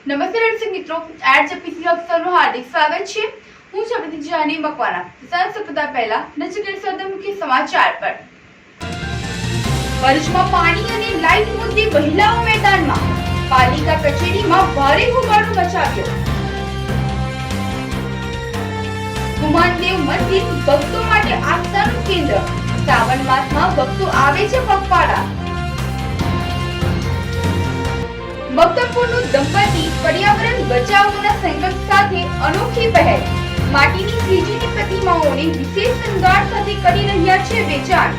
નમસ્તે દર્શક મિત્રો, એડ જેપીસી અક્ષરનું હાર્દિક સ્વાગત છે। હું છું પ્રતિક જાની મકવાણા। સૌથી પહેલા નજર કરીશું મુખ્ય સમાચાર પર। ભરૂચમાં પાણી અને લાઇટ મુદ્દે મહિલાઓ મેદાનમાં, પાલિકા કચેરીમાં ભારે હોબાળો મચાવ્યો। ગુમાનદેવ મંદિર ભક્તો માટે આસ્થાનું કેન્દ્ર, શ્રાવણ માસમાં ભક્તો આવે છે પગપાળા। મક્તપુરનું દંપતી પર્યાવરણ બચાવવાના સંકલ્પ સાથે અનોખી પહેલ, માટીની શ્રીજીની પ્રતિમાઓને વિશેષ શણગાર સાથે કરી રહ્યા છે વેચાણ।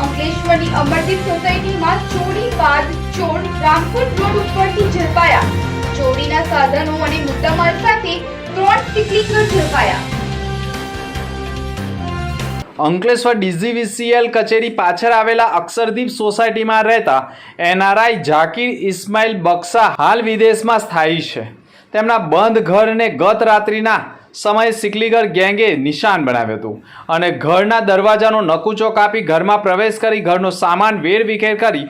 અંકલેશ્વરની અમરદીપ સોસાયટીમાં ચોરી બાદ ચોર રામપુર રોડ ઉપરથી ઝડપાયા। ચોરીના સાધનો અને મુદ્દામાલ સાથે 3 સ્ટીકલીગર ઝડપાયા। અંકલેશ્વર ડીજીવીસીએલ કચેરી પાછળ આવેલા અક્ષરદીપ સોસાયટીમાં રહેતા એનઆરઆઈ ઝાકીર ઇસ્માઇલ બક્ષા હાલ વિદેશમાં સ્થાયી છે। તેમના બંધ ઘરને ગત રાત્રિના સમયે સિકલીગર ગેંગે નિશાન બનાવ્યું હતું અને ઘરના દરવાજાનો નકુચો કાપી ઘરમાં પ્રવેશ કરી ઘરનો સામાન વેરવિખેર કરી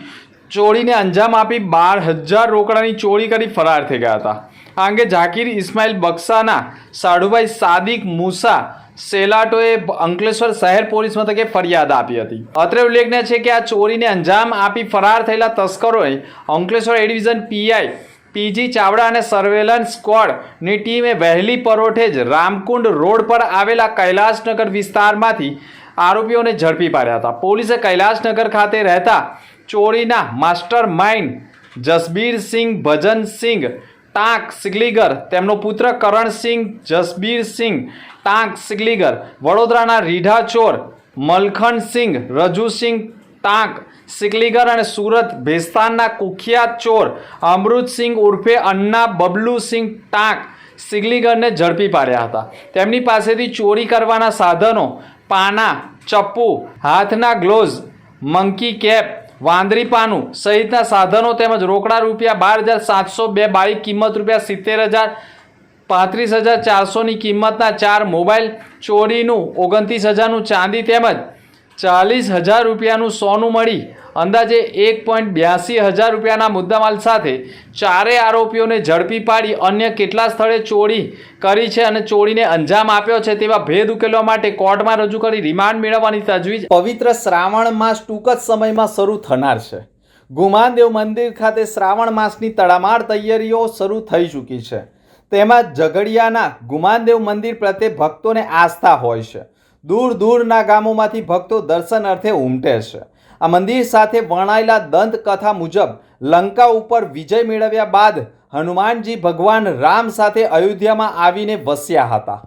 ચોરીને અંજામ આપી 12,000 રોકડાની ચોરી કરી ફરાર થઈ ગયા હતા। આ અંગે ઝાકીર ઇસ્માઇલ બક્ષાના સાડુભાઈ સાદિક મૂસા સેલાટોએ અંકલેશ્વર શહેર પોલીસ મથકે ફરિયાદ આપી હતી। અત્રે ઉલ્લેખનીય છે કે આ ચોરીને અંજામ આપી ફરાર થયેલા તસ્કરોએ Ankleshwar A division PI PG Chavda અને સર્વેલન્સ સ્ક્વોડની ટીમે વહેલી પરોઠે જ રામકુંડ રોડ પર આવેલા કૈલાશનગર વિસ્તારમાંથી આરોપીઓને ઝડપી પાડ્યા હતા। પોલીસે કૈલાશનગર ખાતે રહેતા ચોરીના માસ્ટર માઇન્ડ જસબીરસિંહ ભજનસિંહ ટાંક સિકલીગર, તેમનો પુત્ર કરણસિંહ જસબીરસિંહ ટાંક સિકલીગર, વડોદરાના રીઢા ચોર મલખનસિંહ રજુસિંહ ટાંક સિકલીગર અને સુરત ભેસ્તાનના કુખ્યાત ચોર અમૃતસિંહ ઉર્ફે અન્ના બબલુસિંહ ટાંક સિકલીગરને ઝડપી પાડ્યા હતા। તેમની પાસેથી ચોરી કરવાના સાધનો, પાના, ચપ્પુ, હાથના ગ્લોવ્સ, મંકી કેપ, વાંદરી પાનું સહિતના સાધનો તેમજ રોકડા રૂપિયા 12,702 બાઇક કિંમત રૂપિયા 70,000, 35,400ની કિંમતના 4 મોબાઈલ, ચોરીનું 29,000નું ચાંદી તેમજ 40,000 રૂપિયાનું સોનું મળી અંદાજે 1,82,000 રૂપિયાના મુદ્દામાલ સાથે ચારેય આરોપીઓને ઝડપી પાડી અન્ય કેટલા સ્થળે ચોરી કરી છે અને ચોરીને અંજામ આપ્યો છે તેવા ભેદ ઉકેલવા માટે કોર્ટમાં રજૂ કરી રિમાન્ડ મેળવવાની તજવીજ। પવિત્ર શ્રાવણ માસ ટૂંક જ સમયમાં શરૂ થનાર છે। ગુમાનદેવ મંદિર ખાતે શ્રાવણ માસની તડામાર તૈયારીઓ શરૂ થઈ ચૂકી છે। તેમાં ઝઘડિયાના ગુમાનદેવ મંદિર પ્રત્યે ભક્તોને આસ્થા હોય છે। દૂર દૂરના ગામોમાંથી ભક્તો દર્શન અર્થે ઉમટે છે। આ મંદિર સાથે વણાયેલા દંતકથા મુજબ લંકા ઉપર વિજય મેળવ્યા બાદ હનુમાનજી ભગવાન રામ સાથે અયોધ્યામાં આવીને વસ્યા હતા।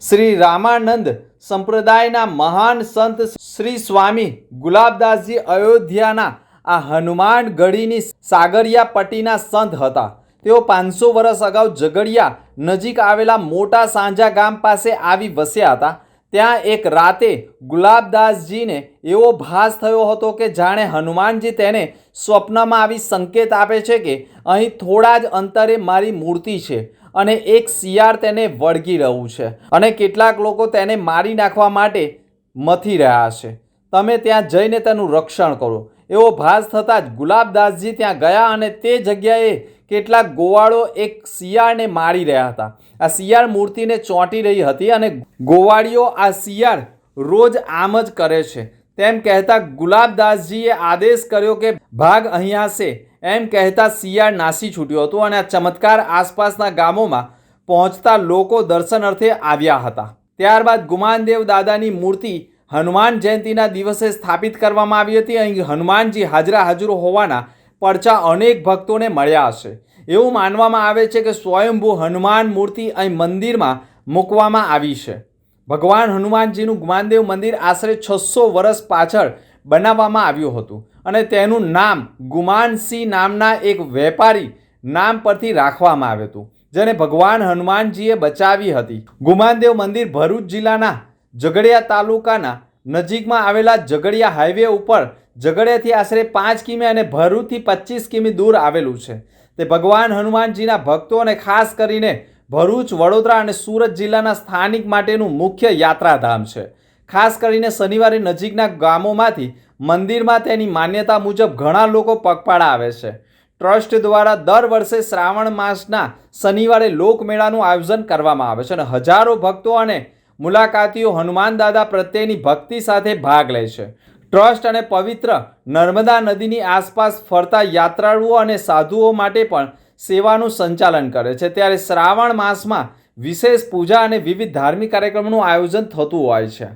શ્રી રામાનંદ સંપ્રદાયના મહાન સંત શ્રી સ્વામી ગુલાબદાસજી અયોધ્યાના આ હનુમાન ગઢીની સાગરિયા પટ્ટીના સંત હતા। તેઓ 500 વર્ષ અગાઉ ઝઘડિયા નજીક આવેલા મોટા સાંજા ગામ પાસે આવી વસ્યા હતા। ત્યાં એક રાતે ગુલાબદાસજીને એવો ભાસ થયો હતો કે જાણે હનુમાનજી તેને સ્વપ્નમાં આવી સંકેત આપે છે કે અહીં થોડા જ અંતરે મારી મૂર્તિ છે અને એક શિયાળ તેને વળગી રહ્યું છે અને કેટલાક લોકો તેને મારી નાખવા માટે મથી રહ્યા છે। તમે ત્યાં જઈને તેનું રક્ષણ કરો। એવો ભાસ થતાં જ ગુલાબદાસજી ત્યાં ગયા અને તે જગ્યાએ કેટલાક ગોવાળો એક શિયાળને મારી રહ્યા હતા। આ શિયાળ મૂર્તિને ચોંટી રહી હતી અને ગોવાળીઓ આ શિયાળ રોજ આમ જ કરે છે તેમ કહેતા ગુલાબદાસજીએ આદેશ કર્યો કે ભાગ અહીંયા છે। એમ કહેતા શિયાળ નાસી છૂટ્યો હતો અને આ ચમત્કાર આસપાસના ગામોમાં પહોંચતા લોકો દર્શન અર્થે આવ્યા હતા। ત્યારબાદ ગુમાનદેવ દાદાની મૂર્તિ હનુમાન જયંતિના દિવસે સ્થાપિત કરવામાં આવી હતી। અહીં હનુમાનજી હાજર હોવાના પરચા અનેક ભક્તોને મળ્યા હશે। એવું માનવામાં આવે છે કે સ્વયંભૂ હનુમાન મૂર્તિ અહીં મંદિરમાં મૂકવામાં આવી છે। ભગવાન હનુમાનજીનું ગુમાનદેવ મંદિર આશરે 600 વર્ષ પાછળ બનાવવામાં આવ્યું હતું અને તેનું નામ ગુમાનસિંહ નામના એક વેપારી નામ પરથી રાખવામાં આવ્યું હતું, જેને ભગવાન હનુમાનજીએ બચાવી હતી। ગુમાનદેવ મંદિર ભરૂચ જિલ્લાના ઝઘડિયા તાલુકાના નજીકમાં આવેલા ઝઘડિયા હાઈવે ઉપર ઝઘડિયાથી આશરે 5 કિમી અને ભરૂચથી 25 કિમી દૂર આવેલું છે। તે ભગવાન હનુમાનજીના ભક્તો અને ખાસ કરીને ભરૂચ, વડોદરા અને સુરત જિલ્લાના સ્થાનિક માટેનું મુખ્ય યાત્રાધામ છે। ખાસ કરીને શનિવારે નજીકના ગામોમાંથી મંદિરમાં તેની માન્યતા મુજબ ઘણા લોકો પગપાળા આવે છે. ટ્રસ્ટ દ્વારા દર વર્ષે શ્રાવણ માસના શનિવારે લોકમેળાનું આયોજન કરવામાં આવે છે અને હજારો ભક્તો અને મુલાકાતીઓ હનુમાન દાદા પ્રત્યેની ભક્તિ સાથે ભાગ લે છે. ટ્રસ્ટ અને પવિત્ર નર્મદા નદીની આસપાસ ફરતા યાત્રાળુઓ અને સાધુઓ માટે પણ સેવાનું સંચાલન કરે છે. ત્યારે શ્રાવણ માસમાં વિશેષ પૂજા અને વિવિધ ધાર્મિક કાર્યક્રમોનું આયોજન થતું હોય છે.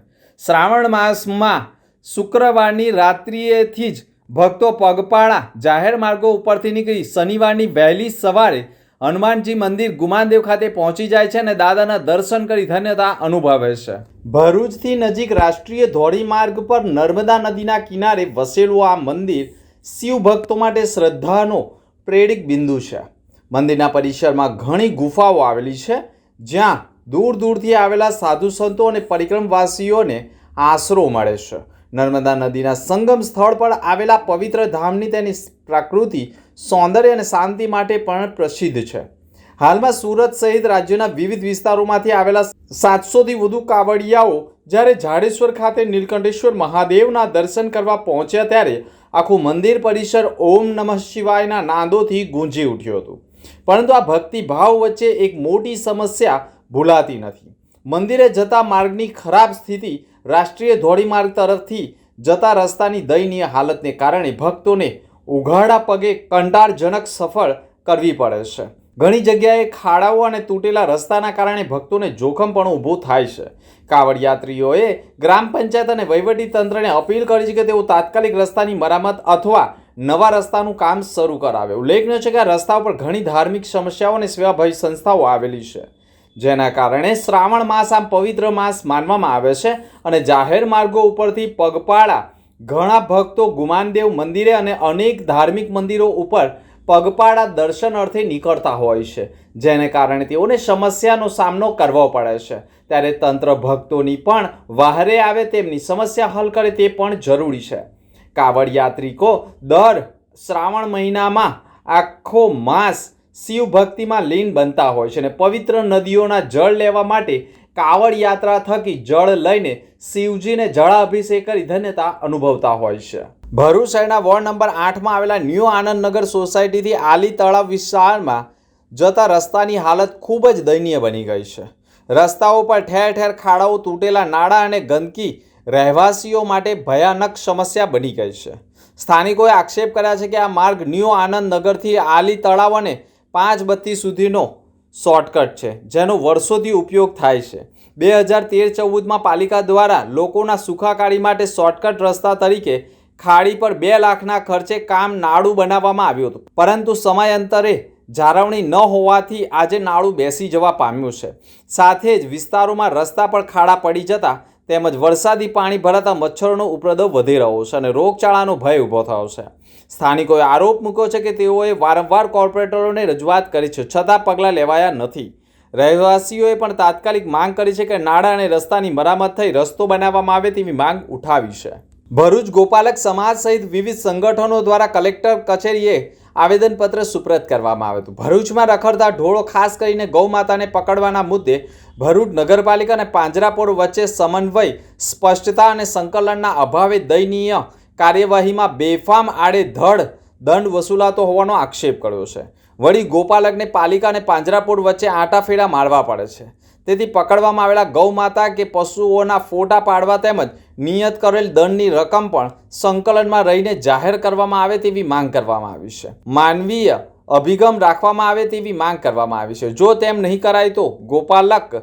શ્રાવણ માસમાં શુક્રવારની રાત્રિએથી જ ભક્તો પગપાળા જાહેર માર્ગો ઉપરથી નીકળી શનિવારની વહેલી સવારે હનુમાનજી મંદિર ગુમાનદેવ ખાતે પહોંચી જાય છે અને દાદાના દર્શન કરી ધન્યતા અનુભવે છે. ભરૂચથી નજીક રાષ્ટ્રીય ધોરીમાર્ગ પર નર્મદા નદીના કિનારે વસેલું આ મંદિર શિવ ભક્તો માટે શ્રદ્ધાનો પ્રેરક બિંદુ છે. મંદિરના પરિસરમાં ઘણી ગુફાઓ આવેલી છે જ્યાં દૂર દૂરથી આવેલા સાધુ સંતો અને પરિક્રમવાસીઓને આશરો મળે છે. નર્મદા નદીના સંગમ સ્થળ પર આવેલા પવિત્ર ધામની તેની પ્રકૃતિ સૌંદર્ય અને શાંતિ માટે પણ પ્રસિદ્ધ છે. હાલમાં સુરત સહિત રાજ્યના વિવિધ વિસ્તારોમાંથી આવેલા 700થી વધુ કાવડિયાઓ જ્યારે જાડેશ્વર ખાતે નીલકંઠેશ્વર મહાદેવના દર્શન કરવા પહોંચ્યા ત્યારે આખું મંદિર પરિસર ઓમ નમઃ શિવાયના નાદોથી ગુંજી ઉઠ્યું હતું. પરંતુ આ ભક્તિભાવ વચ્ચે એક મોટી સમસ્યા ભૂલાતી નથી. મંદિરે જતા માર્ગની ખરાબ સ્થિતિ, રાષ્ટ્રીય ધોરીમાર્ગ તરફથી જતા રસ્તાની દયનીય હાલતને કારણે ભક્તોને ઉઘાડા પગે કંટાળજનક સફર કરવી પડે છે. ઘણી જગ્યાએ ખાડાઓ અને તૂટેલા રસ્તાના કારણે ભક્તોને જોખમ પણ ઊભું થાય છે. કાવડ યાત્રીઓએ ગ્રામ પંચાયત અને વહીવટી તંત્રને અપીલ કરી છે કે તેઓ તાત્કાલિક રસ્તાની મરામત અથવા નવા રસ્તાનું કામ શરૂ કરાવે. ઉલ્લેખનીય છે કે આ રસ્તા પર ઘણી ધાર્મિક સમસ્યાઓ અને સેવાભાવી સંસ્થાઓ આવેલી છે, જેના કારણે શ્રાવણ માસ આમ પવિત્ર માસ માનવામાં આવે છે અને જાહેર માર્ગો ઉપરથી પગપાળા ઘણા ભક્તો ગુમાનદેવ મંદિરે અને અનેક ધાર્મિક મંદિરો ઉપર પગપાળા દર્શન અર્થે નીકળતા હોય છે, જેને કારણે તેઓને સમસ્યાનો સામનો કરવો પડે છે. ત્યારે તંત્ર ભક્તોની પણ વહારે આવે, તેમની સમસ્યા હલ કરે તે પણ જરૂરી છે. કાવડ યાત્રિકો દર શ્રાવણ મહિનામાં આખો માસ શિવ ભક્તિમાં લીન બનતા હોય છે અને પવિત્ર નદીઓના જળ લેવા માટે કાવડ યાત્રા થકી જળ લઈને શિવજીને જળાભિષેક કરી ધન્યતા અનુભવતા હોય છે. ભરૂચ શહેરના વોર્ડ નંબર 8માં આવેલા ન્યૂ આનંદનગર સોસાયટીથી આલી તળાવ વિસ્તારમાં જતા રસ્તાની હાલત ખૂબ જ દયનીય બની ગઈ છે. રસ્તાઓ પર ઠેર ઠેર ખાડાઓ, તૂટેલા નાળા અને ગંદકી રહેવાસીઓ માટે ભયાનક સમસ્યા બની ગઈ છે. સ્થાનિકોએ આક્ષેપ કર્યા છે કે આ માર્ગ ન્યૂ આનંદનગરથી આલી તળાવ અને 5 બત્તી સુધીનો શોર્ટકટ છે, જેનો વર્ષોથી ઉપયોગ થાય છે. 2013-14માં પાલિકા દ્વારા લોકોના સુખાકારી માટે શોર્ટકટ રસ્તા તરીકે ખાડી પર 2 લાખના ખર્ચે કામ નાળું બનાવવામાં આવ્યું હતું, પરંતુ સમયાંતરે જાળવણી ન હોવાથી આજે નાળું બેસી જવા પામ્યું છે. સાથે જ વિસ્તારોમાં રસ્તા પર ખાડા પડી જતા તેમજ વરસાદી પાણી ભરાતા મચ્છરોનો ઉપદ્રવ વધી રહ્યો છે અને રોગચાળાનો ભય ઊભો થયો છે. સ્થાનિકોએ આરોપ મૂક્યો છે કે તેઓએ વારંવાર કોર્પોરેટરોને રજૂઆત કરી છે, છતાં પગલાં લેવાયા નથી. રહેવાસીઓએ પણ તાત્કાલિક માંગ કરી છે કે નાળા અને રસ્તાની મરામત થઈ રસ્તો બનાવવામાં આવે તેવી માંગ ઉઠાવી છે. ભરૂચ ગોપાલક સમાજ સહિત વિવિધ સંગઠનો દ્વારા કલેક્ટર કચેરીએ આવેદનપત્ર સુપ્રત કરવામાં આવ્યું હતું. ભરૂચમાં રખડતા ઢોળો, ખાસ કરીને ગૌ માતાને પકડવાના મુદ્દે ભરૂચ નગરપાલિકા અને પાંજરાપોળ વચ્ચે સમન્વય, સ્પષ્ટતા અને સંકલનના અભાવે દયનીય કાર્યવાહીમાં બેફામ આડેધડ દંડ વસૂલાતો હોવાનો આક્ષેપ કર્યો છે. વળી ગોપાલકને પાલિકા અને પાંજરાપોળ વચ્ચે આંટાફેરા મારવા પડે છે. તેથી પકડવામાં આવેલા ગૌ માતા કે પશુઓના ફોટા પાડવા તેમજ નિયત કરેલ દંડની રકમ પણ સંકલનમાં રહીને જાહેર કરવામાં આવે તેવી માંગ કરવામાં આવી છે. માનવીય અભિગમ રાખવામાં આવે તેવી માંગ કરવામાં આવી છે. જો તેમ નહીં કરાય તો ગોપાલક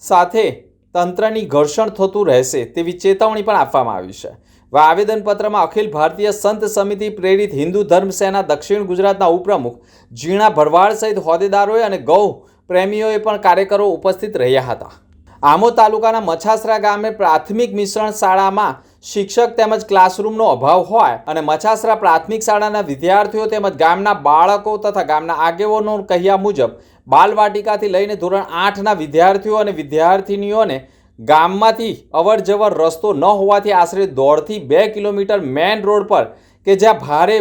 સાથે તંત્રની ઘર્ષણ થતું રહેશે તેવી ચેતવણી પણ આપવામાં આવી છે. આવેદનપત્રમાં અખિલ ભારતીય સંત સમિતિ પ્રેરિત હિન્દુ ધર્મ સેના દક્ષિણ ગુજરાતના ઉપપ્રમુખ જીણા ભરવાડ સહિત હોદ્દેદારોએ અને ગૌ પ્રેમીઓએ પણ કાર્યકરો ઉપસ્થિત રહ્યા હતા. આમોદ તાલુકાના મછાસરા ગામે પ્રાથમિક મિશ્રણ શાળામાં શિક્ષક તેમજ ક્લાસરૂમનો અભાવ હોય અને મછાસરા પ્રાથમિક શાળાના વિદ્યાર્થીઓ તેમજ ગામના બાળકો તથા ગામના આગેવાનો કહ્યા મુજબ બાલવાટિકાથી લઈને ધોરણ 8ના વિદ્યાર્થીઓ અને વિદ્યાર્થિનીઓને ગામમાંથી અવરજવર રસ્તો ન હોવાથી આશરે 1.5 થી 2 કિલોમીટર મેઇન રોડ પર કે જ્યાં ભારે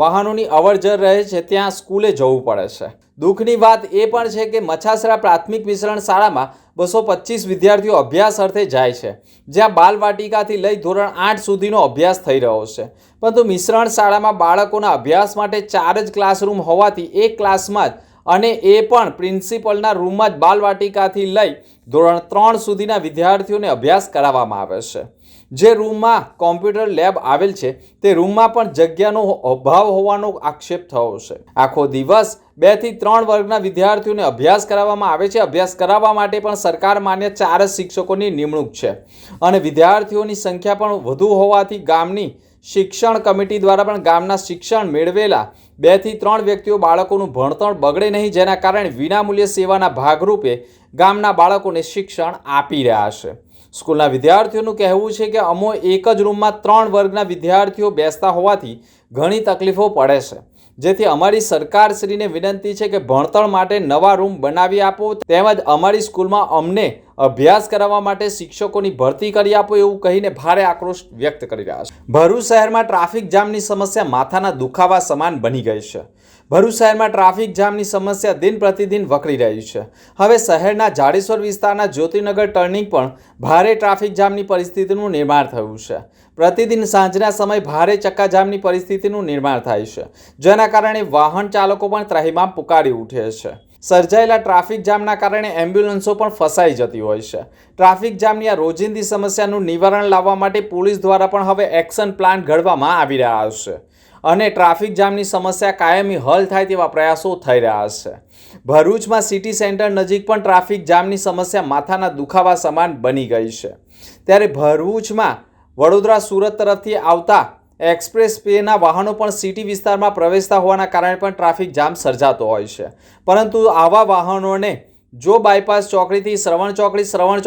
વાહનોની અવરજવર રહે છે ત્યાં સ્કૂલે જવું પડે છે. દુઃખની વાત એ પણ છે કે મછાસરા પ્રાથમિક મિશ્રણ શાળામાં 225 વિદ્યાર્થીઓ અભ્યાસ અર્થે જાય છે, જ્યાં બાલવાટિકાથી લઈ ધોરણ 8 સુધીનો અભ્યાસ થઈ રહ્યો છે. પરંતુ મિશ્રણ શાળામાં બાળકોના અભ્યાસ માટે 4 જ ક્લાસરૂમ હોવાથી એક ક્લાસમાં જ, અને એ પણ પ્રિન્સિપલના રૂમમાં જ બાલવાટિકાથી લઈ ધોરણ 3 સુધીના વિદ્યાર્થીઓને અભ્યાસ કરાવવામાં આવે છે. જે રૂમમાં કોમ્પ્યુટર લેબ આવેલ છે તે રૂમમાં પણ જગ્યાનો અભાવ હોવાનો આક્ષેપ થયો છે. આખો દિવસ 2 થી 3 વર્ગના વિદ્યાર્થીઓને અભ્યાસ કરાવવામાં આવે છે. અભ્યાસ કરાવવા માટે પણ સરકાર માન્ય 4 જ શિક્ષકોની નિમણૂક છે અને વિદ્યાર્થીઓની સંખ્યા પણ વધુ હોવાથી ગામની શિક્ષણ કમિટી દ્વારા પણ ગામના શિક્ષણ મેળવેલા 2 થી 3 વ્યક્તિઓ બાળકોનું ભણતર બગડે નહીં, જેના કારણે વિનામૂલ્ય સેવાના ભાગરૂપે ગામના બાળકોને શિક્ષણ આપી રહ્યા છે. સ્કૂલના વિદ્યાર્થીઓનું કહેવું છે કે અમો એક જ રૂમમાં 3 વર્ગના વિદ્યાર્થીઓ બેસતા હોવાથી ઘણી તકલીફો પડે છે, જેથી અમારી સરકારશ્રીને વિનંતી છે કે ભણતર માટે નવા રૂમ બનાવી આપો, તેમજ અમારી સ્કૂલમાં અમને અભ્યાસ કરાવવા માટે શિક્ષકોની ભરતી કરી આપો એવું કહીને ભારે આક્રોશ વ્યક્ત કરી રહ્યા છે. ભરૂચ શહેરમાં ટ્રાફિક જામની સમસ્યા માથાના દુખાવા સમાન બની ગઈ છે. ભરૂચ શહેરમાં ટ્રાફિક જામની સમસ્યા દિન પ્રતિદિન વકરી રહી છે. હવે શહેરના જાડેશ્વર વિસ્તારના જ્યોતિનગર ટર્નિંગ પણ ભારે ટ્રાફિક જામની પરિસ્થિતિનું નિર્માણ થયું છે. પ્રતિદિન સાંજના સમયે ભારે ચક્કાજામની પરિસ્થિતિનું નિર્માણ થાય છે, જેના કારણે વાહન ચાલકો પણ ત્રાહિમામ પુકારી ઉઠે છે. સર્જાયેલા ટ્રાફિક જામના કારણે એમ્બ્યુલન્સો પણ ફસાઈ જતી હોય છે. ટ્રાફિક જામની આ રોજિંદી સમસ્યાનું નિવારણ લાવવા માટે પોલીસ દ્વારા પણ હવે એક્શન પ્લાન ઘડવામાં આવી રહ્યા છે અને ટ્રાફિક જામની સમસ્યા કાયમી હલ થાય તેવા પ્રયાસો થઈ રહ્યા છે. ભરૂચમાં સિટી સેન્ટર નજીક પણ ટ્રાફિક જામની સમસ્યા માથાના દુખાવા સમાન બની ગઈ છે. ત્યારે ભરૂચમાં વડોદરા સુરત તરફથી આવતા એક્સપ્રેસ વેના વાહનો પણ સિટી વિસ્તારમાં પ્રવેશતા હોવાના કારણે પણ ટ્રાફિક જામ સર્જાતો હોય છે. પરંતુ આવા વાહનોને જો બાયપાસ ચોકડીથી શ્રવણ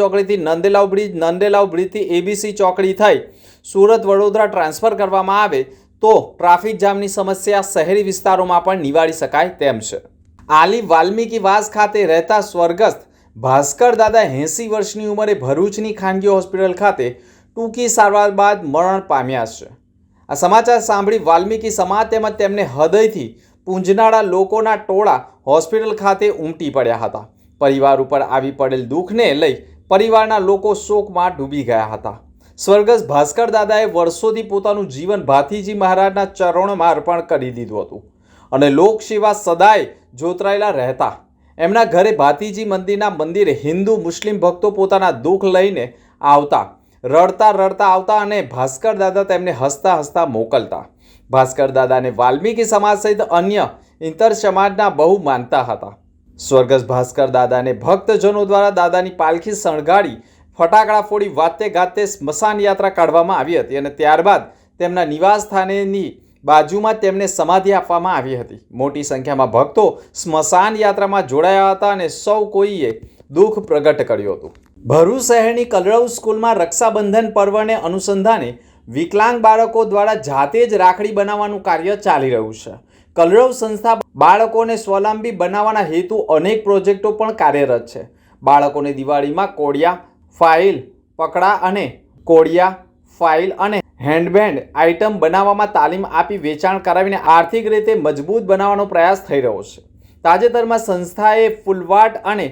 ચોકડીથી નંદેલાવ બ્રિજથી એબીસી ચોકડી થઈ સુરત વડોદરા ટ્રાન્સફર કરવામાં આવે તો ટ્રાફિક જામની સમસ્યા શહેરી વિસ્તારોમાં પણ નિવારી શકાય તેમ છે. આલી વાલ્મીકી વાસ ખાતે રહેતા સ્વર્ગસ્થ ભાસ્કર દાદા 80 વર્ષની ઉંમરે ભરૂચની ખાનગી હોસ્પિટલ ખાતે ટૂંકી સારવાર બાદ મરણ પામ્યા છે. આ સમાચાર સાંભળી વાલ્મીકી સમાજ તેમજ તેમને હૃદયથી પૂંજનારા લોકોના ટોળા હોસ્પિટલ ખાતે ઉમટી પડ્યા હતા. પરિવાર ઉપર આવી પડેલ દુઃખને લઈ પરિવારના લોકો શોકમાં ડૂબી ગયા હતા. સ્વર્ગસ્થ ભાસ્કર દાદાએ વર્ષોથી પોતાનું જીવન ભાથીજી મહારાજના ચરણોમાં અર્પણ કરી દીધું હતું અને લોકસેવા સદાય જોતરાયેલા રહેતા. એમના ઘરે ભાથીજી મંદિરે હિન્દુ મુસ્લિમ ભક્તો પોતાના દુઃખ લઈને આવતા, રડતા આવતા અને ભાસ્કર દાદા તેમને હસતા મોકલતા. ભાસ્કર દાદાને વાલ્મીકી સમાજ સહિત અન્ય ઇતર સમાજના બહુ માનતા હતા. સ્વર્ગસ્થ ભાસ્કર દાદાને ભક્તજનો દ્વારા દાદાની પાલખી શણગારી ફટાકડા ફોડી વાતે ગાતે સ્મશાન યાત્રા કાઢવામાં આવી હતી અને ત્યારબાદ તેમના નિવાસ સ્થાનેની બાજુમાં તેમને સમાધિ આપવામાં આવી હતી. મોટી સંખ્યામાં ભક્તો સ્મશાન યાત્રામાં જોડાયા હતા અને સૌ કોઈએ દુઃખ પ્રગટ કર્યું હતું. ભરૂચ શહેરની કલરવ સ્કૂલમાં રક્ષાબંધન પર્વને અનુસંધાને વિકલાંગ બાળકો દ્વારા જાતે જ રાખડી બનાવવાનું કાર્ય ચાલી રહ્યું છે. કલરવ સંસ્થા બાળકોને સ્વાવલંબી બનાવવાના હેતુ અનેક પ્રોજેક્ટો પણ કાર્યરત છે. બાળકોને દિવાળીમાં કોડિયા, ફાઇલ અને હેન્ડબેન્ડ આઇટમ બનાવવામાં તાલીમ આપી વેચાણ કરાવીને આર્થિક રીતે મજબૂત બનાવવાનો પ્રયાસ થઈ રહ્યો છે. તાજેતરમાં સંસ્થાએ ફૂલવાટ અને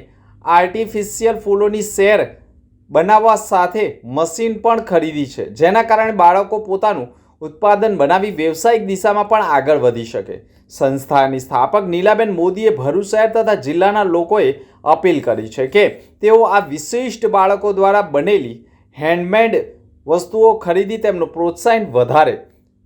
આર્ટિફિશિયલ ફૂલોની શેર બનાવવા સાથે મશીન પણ ખરીદી છે, જેના કારણે બાળકો પોતાનું ઉત્પાદન બનાવી વ્યવસાયિક દિશામાં પણ આગળ વધી શકે. સંસ્થાની સ્થાપક નીલાબેન મોદીએ ભરૂચ શહેર તથા જિલ્લાના લોકોએ અપીલ કરી છે કે તેઓ આ વિશિષ્ટ બાળકો દ્વારા બનેલી હેન્ડમેડ વસ્તુઓ ખરીદી તેમનું પ્રોત્સાહન વધારે.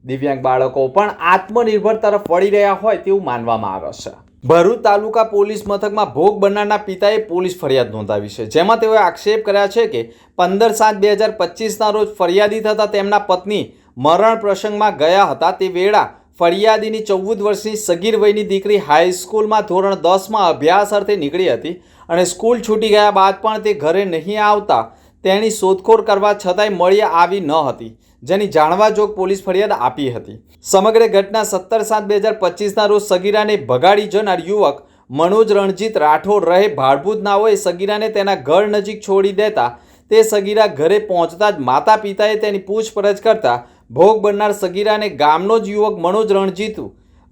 દિવ્યાંગ બાળકો પણ આત્મનિર્ભર તરફ વળી રહ્યા હોય તેવું માનવામાં આવે છે. ભરૂચ તાલુકા પોલીસ મથકમાં ભોગ બનનારના પિતાએ પોલીસ ફરિયાદ નોંધાવી છે, જેમાં તેઓએ આક્ષેપ કર્યા છે કે 15/7/2025ના રોજ ફરિયાદી થતાં તેમના પત્ની મરણ પ્રસંગમાં ગયા હતા. તે વેળા ફરિયાદીની 14 વર્ષની સગીર વયની દીકરી હાઈસ્કૂલમાં ધોરણ 10માં અભ્યાસ અર્થે નીકળી હતી અને સ્કૂલ છૂટી ગયા બાદ પણ તે ઘરે નહીં આવતા તેની શોધખોળ કરવા છતાંય મળી આવી ન હતી, જેની જાણવા જોગ પોલીસ ફરિયાદ આપી હતી. સમગ્ર ઘટના 17/7/2025ના રોજ સગીરાને ભગાડી જનાર યુવક મનોજ રણજીત રાઠોડ રહે ભાડભૂત નાઓએ સગીરાને તેના ઘર નજીક છોડી દેતા તે સગીરા ઘરે પહોંચતા જ માતા પિતાએ તેની પૂછપરછ કરતા ભોગ બનનાર સગીરાને ગામનો જ યુવક મનોજ રણજીત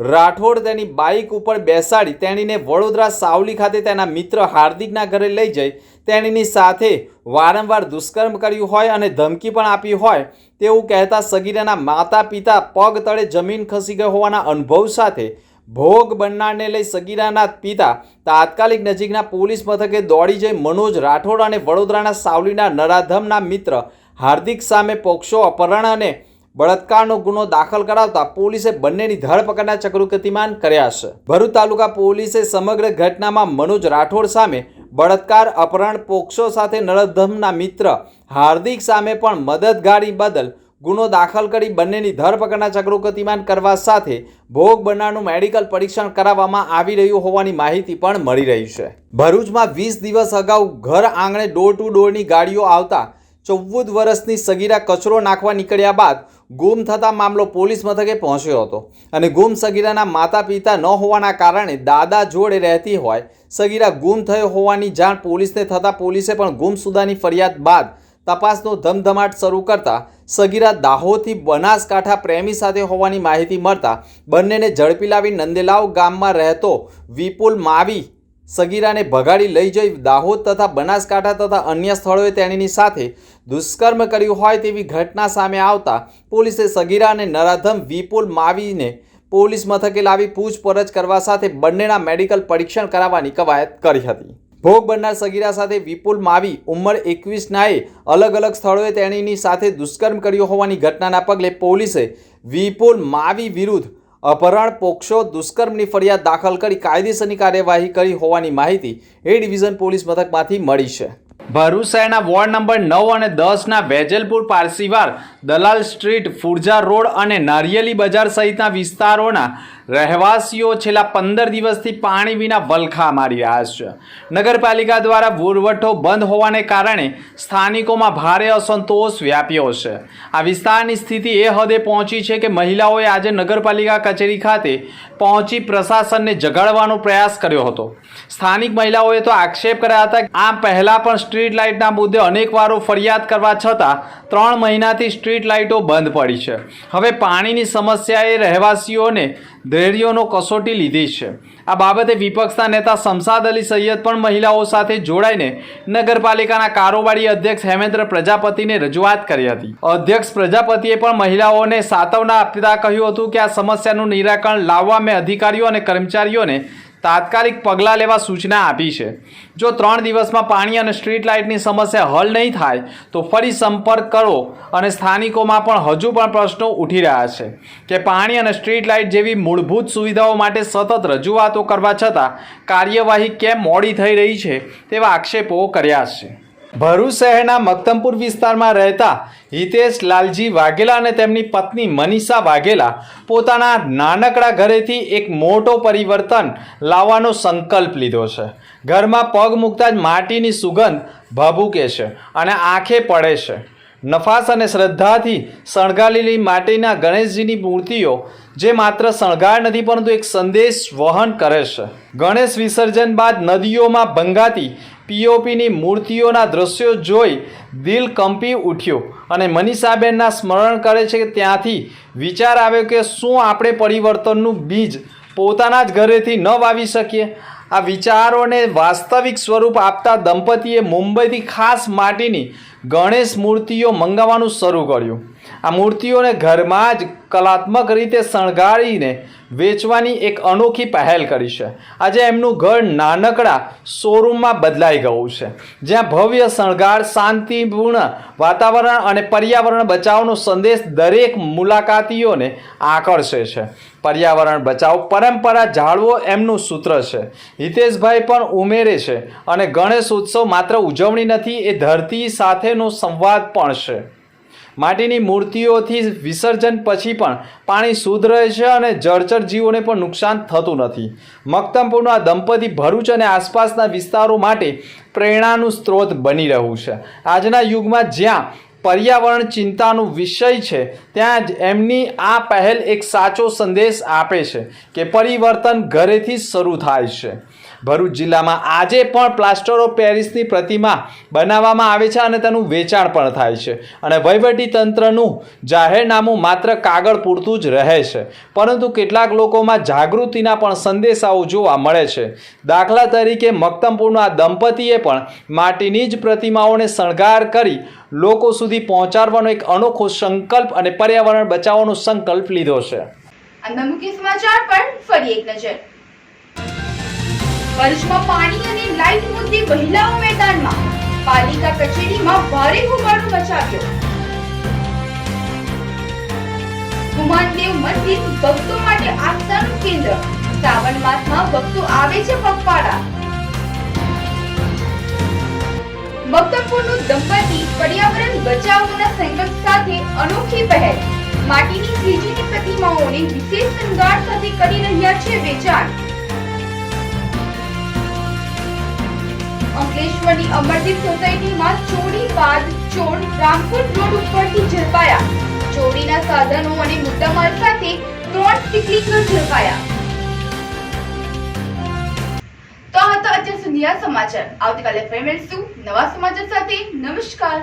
રાઠોડ તેની બાઇક ઉપર બેસાડી તેણીને વડોદરા સાવલી ખાતે તેના મિત્ર હાર્દિકના ઘરે લઈ જઈ તેણીની સાથે વારંવાર દુષ્કર્મ કર્યું હોય અને ધમકી પણ આપી હોય તેવું કહેતા સગીરાના માતા પિતા પગ તળે જમીન ખસી ગઈ હોવાના અનુભવ સાથે ભોગ બનનારને લઈ સગીરાના પિતા તાત્કાલિક નજીકના પોલીસ મથકે દોડી જઈ મનોજ રાઠોડ અને વડોદરાના સાવલીના નરાધમના મિત્ર હાર્દિક સામે પોક્સો અપહરણ અને બળાત્કારનો ગુનો દાખલ કરાવતા પોલીસે બંનેની ધરપકડના ચક્રો ગતિમાન કર્યા છે. ભરૂચ તાલુકા પોલીસે સમગ્ર ઘટનામાં મનોજ રાઠોડ સામે બળાત્કાર, અપહરણ, પોક્સો સાથે નરાધમના મિત્ર હાર્દિક સામે પણ મદદગારી બદલ ગુનો દાખલ કરી બંનેની ધરપકડના ચક્રો ગતિમાન કરવા સાથે ભોગ બનનારનું મેડિકલ પરીક્ષણ કરાવવામાં આવી રહ્યું હોવાની માહિતી પણ મળી રહી છે. ભરૂચમાં 20 દિવસ અગાઉ ઘર આંગણે ડોર ટુ ડોરની ગાડીઓ આવતા 14 વર્ષની સગીરા કચરો નાખવા નીકળ્યા બાદ ગુમ થતા મામલો પોલીસ મથકે પહોંચ્યો હતો અને ગુમ સગીરાના માતા પિતા ન હોવાના કારણે દાદા જોડે રહેતી હોય સગીરા ગુમ થયો હોવાની જાણ પોલીસને થતાં પોલીસે પણ ગુમસુદાની ફરિયાદ બાદ તપાસનો ધમધમાટ શરૂ કરતા સગીરા દાહોદથી બનાસકાંઠા પ્રેમી સાથે હોવાની માહિતી મળતા બંનેને ઝડપી લાવી નંદેલાવ ગામમાં રહેતો વિપુલ માવી સગીરાને ભગાડી લઈ જઈ દાહોદ તથા બનાસકાંઠા તથા અન્ય સ્થળોએ તેણીની સાથે દુષ્કર્મ કર્યું હોય તેવી ઘટના સામે આવતા પોલીસે સગીરા અને નરાધમ વિપુલ માવીને પોલીસ મથકે લાવી પૂછપરછ કરવા સાથે બંનેના મેડિકલ પરીક્ષણ કરાવવાની કવાયત કરી હતી. ભોગ બનનાર સગીરા સાથે વિપુલ માવી ઉંમર 21નાએ અલગ અલગ સ્થળોએ તેણીની સાથે દુષ્કર્મ કર્યું હોવાની ઘટનાના પગલે પોલીસે વિપુલ માવી વિરુદ્ધ અપહરણ, પોક્સો, દુષ્કર્મની ફરિયાદ દાખલ કરી કાયદેસરની કાર્યવાહી કરી હોવાની માહિતી એ ડિવિઝન પોલીસ મથકમાંથી મળી છે. ભરૂચ શહેરના વોર્ડ નંબર 9 અને 10ના વેજલપુર, પારસીવાર, દલાલ સ્ટ્રીટ, ફુરજા રોડ અને નારિયેલી બજાર સહિતના વિસ્તારોના રહેવાસીઓ છેલ્લા 15 દિવસથી પાણી વિના વલખા મારી રહ્યા છે. નગરપાલિકા દ્વારા પુરવઠો બંધ હોવાને કારણે સ્થાનિકોમાં ભારે અસંતોષ વ્યાપ્યો છે. આ વિસ્તારની સ્થિતિ એ હદે પહોંચી છે કે મહિલાઓએ આજે નગરપાલિકા કચેરી ખાતે પહોંચી પ્રશાસનને જગાડવાનો પ્રયાસ કર્યો હતો. સ્થાનિક મહિલાઓએ તો આક્ષેપ કર્યા હતા કે આ પહેલાં પણ સ્ટ્રીટ લાઇટના મુદ્દે અનેક વારો ફરિયાદ કરવા છતાં 3 મહિનાથી સ્ટ્રીટ લાઇટો બંધ પડી છે. હવે પાણીની સમસ્યાએ રહેવાસીઓને ધૈર્યનો કસોટી લીધી છે. આ બાબતે વિપક્ષના નેતા શમશાદ અલી સૈયદ પણ મહિલાઓ સાથે જોડાઈને નગરપાલિકાના કારોબારી અધ્યક્ષ હેમેન્દ્ર પ્રજાપતિને રજૂઆત કરી હતી. અધ્યક્ષ પ્રજાપતિએ પણ મહિલાઓને સાંત્વના આપતા કહ્યું હતું કે આ સમસ્યાનું નિરાકરણ લાવવા મેં અધિકારીઓ અને કર્મચારીઓને તાત્કાલિક પગલાં લેવા સૂચના આપી છે. જો 3 દિવસમાં પાણી અને સ્ટ્રીટ લાઇટની સમસ્યા હલ નહીં થાય તો ફરી સંપર્ક કરો અને સ્થાનિકોમાં પણ હજુ પણ પ્રશ્નો ઉઠી રહ્યા છે કે પાણી અને સ્ટ્રીટ લાઇટ જેવી મૂળભૂત સુવિધાઓ માટે સતત રજૂઆતો કરવા છતાં કાર્યવાહી કેમ મોડી થઈ રહી છે તેવા આક્ષેપો કર્યા છે. ભરૂચ શહેરના મક્તમપુર વિસ્તારમાં રહેતા હિતેશ લાલજી વાઘેલા અને તેમની પત્ની મનીષા વાઘેલા પોતાના નાનકડા ઘરેથી એક મોટો પરિવર્તન લાવવાનો સંકલ્પ લીધો છે. ઘરમાં પગ મૂકતા જ માટીની સુગંધ ભભૂકે છે અને આંખે પડે છે. નફાસ અને શ્રદ્ધાથી શણગારેલી માટીના ગણેશજીની મૂર્તિઓ જે માત્ર શણગાર નથી પરંતુ એક સંદેશ વહન કરે છે. ગણેશ વિસર્જન બાદ નદીઓમાં ભંગાતી પીઓપીની મૂર્તિઓના દ્રશ્યો જોઈ દિલ કંપી ઉઠ્યું અને મનીષાબેનના સ્મરણ કરે છે કે ત્યાંથી વિચાર આવ્યો કે શું આપણે પરિવર્તનનું બીજ પોતાના જ ઘરેથી ન વાવી શકીએ. આ વિચારોને વાસ્તવિક સ્વરૂપ આપતા દંપતીએ મુંબઈથી ખાસ માટીની ગણેશ મૂર્તિઓ મંગાવવાનું શરૂ કર્યું. આ મૂર્તિઓને ઘરમાં જ કલાત્મક રીતે શણગારીને વેચવાની એક અનોખી પહેલ કરી છે. આજે એમનું ઘર નાનકડા શોરૂમમાં બદલાઈ ગયું છે જ્યાં ભવ્ય શણગાર, શાંતિપૂર્ણ વાતાવરણ અને પર્યાવરણ બચાવનો સંદેશ દરેક મુલાકાતીઓને આકર્ષે છે. પર્યાવરણ બચાવ, પરંપરા જાળવો એમનું સૂત્ર છે. હિતેશભાઈ પણ ઉમેરે છે અને ગણેશ ઉત્સવ માત્ર ઉજવણી નથી, એ ધરતી સાથેનો સંવાદ પણ છે. માટીની મૂર્તિઓથી વિસર્જન પછી પણ પાણી શુદ્ધ રહે છે અને જળચર જીવોને પણ નુકસાન થતું નથી. મક્તમપુરનું આ દંપતી ભરૂચ અને આસપાસના વિસ્તારો માટે પ્રેરણાનું સ્ત્રોત બની રહ્યું છે. આજના યુગમાં જ્યાં પર્યાવરણ ચિંતાનો વિષય છે, ત્યાં જ એમની આ પહેલ એક સાચો સંદેશ આપે છે કે પરિવર્તન ઘરેથી જ શરૂ થાય છે. ભરૂચ જિલ્લામાં આજે પણ પ્લાસ્ટર ઓફ પેરિસની પ્રતિમા બનાવવામાં આવે છે અને તેનું વેચાણ પણ થાય છે અને વહીવટી તંત્રનું જાહેરનામું માત્ર કાગળ પૂરતું જ રહે છે, પરંતુ કેટલાક લોકોમાં જાગૃતિના પણ સંદેશાઓ જોવા મળે છે. દાખલા તરીકે મક્તમપુરના આ દંપતીએ પણ માટીની જ પ્રતિમાઓને શણગાર કરી લોકો સુધી પહોંચાડવાનો એક અનોખો સંકલ્પ અને પર્યાવરણ બચાવવાનો સંકલ્પ લીધો છે. અંદરના મુખ્ય સમાચાર પર ફરી એક નજર. ભરૂચમાં પાણી અને લાઇટ મુદ્દે મહિલાઓ મેદાનમાં, પાલિકા કચેરીમાં ભારે હોબાળો મચાવ્યો. ગુમાનદેવ મંદિર ભક્તો માટે આસ્થાનું કેન્દ્ર, શ્રાવણ માસમાં ભક્તો આવે છે પગપાળા. મક્તમપુરનું દંપતી પર્યાવરણ બચાવવાના સંકલ્પ સાથે અનોખી પહેલ, માટીની શ્રીજીની પ્રતિમાઓને વિશેષ શણગાર સાથે કરી રહ્યા છે વેચાણ. અંકલેશ્વરની અમરદીપ સોસાયટીમાં ચોરી બાદ ચોર રામપુર રોડ ઉપરથી ઝડપાયા. ચોરીના સાધનો અને મુદ્દામાલ સાથે 3 ટિકલીગર ઝડપાયા. તો આ હતા અત્યાર સુધીના સમાચાર. આવતીકાલે ફરી મળીશું નવા સમાચાર સાથે. નમસ્કાર.